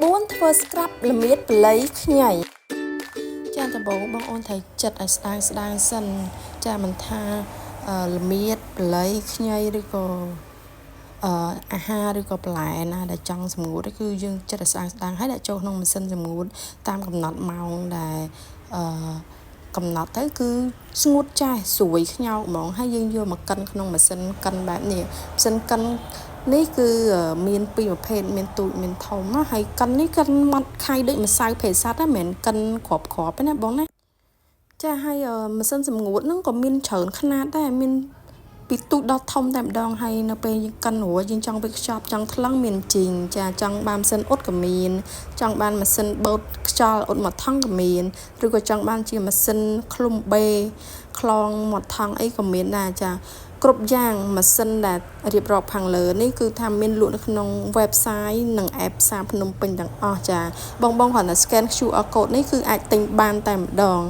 4 ធ្វើស្ក្រាប់ល្មៀតប្លៃខ្ញីចាតបងបងអូនថៃចិត្តឲ្យស្ដាងសិនចាមិនថាល្មៀតប្លៃខ្ញីឬក៏អាហារឬក៏បន្លែណាដែលចង់សម្ងួតគឺយើងចិត្តឲ្យស្ដាងហើយដាក់ចូលក្នុងម៉ាស៊ីនសម្ងួតតាមកំណត់ម៉ោងដែលកំណត់ទៅគឺស្ងួតចាស់ស្រួយខ្ញោកហ្មងហើយយើងយកមកកិនក្នុងម៉ាស៊ីនកិនបែបនេះម៉ាស៊ីនកិននេះគឺមានពីរប្រភេទមានទូចមានធំណាហើយកិននេះកិនម៉ត់ខៃដូចម្សៅភេស័តហ្នឹងមិនមែនកិនក្របទេណាបងណាចាហើយម៉ាស៊ីនសម្ងួតហ្នឹងក៏មានច្រើនຂະຫນាតដែរមានពីទូចដល់ធំតែម្ដងហើយនៅពេលយើងកិនរួចយើងចង់ទៅខ្ចប់ចង់ថ្លឹងមានជីងចាចង់បានម៉ាស៊ីនអ៊ុតក៏មានចង់បានម៉ាស៊ីនបូតខ្យល់អ៊ុតមកថង់ក៏មានឬក៏ចង់បានជាម៉ាស៊ីនឃ្លុំបេខ្លងមកថង់អីក៏មានដែរចាគ្រប់យ៉ាងម៉ាស៊ីនដែលរៀបរាប់ខាងលើនេះគឺថាមានលក់នៅក្នុង website និង app ផ្សារភ្នំពេញទាំងអស់ចាបងគ្រាន់តែ scan QR code នេះគឺអាចទិញបានតែម្ដង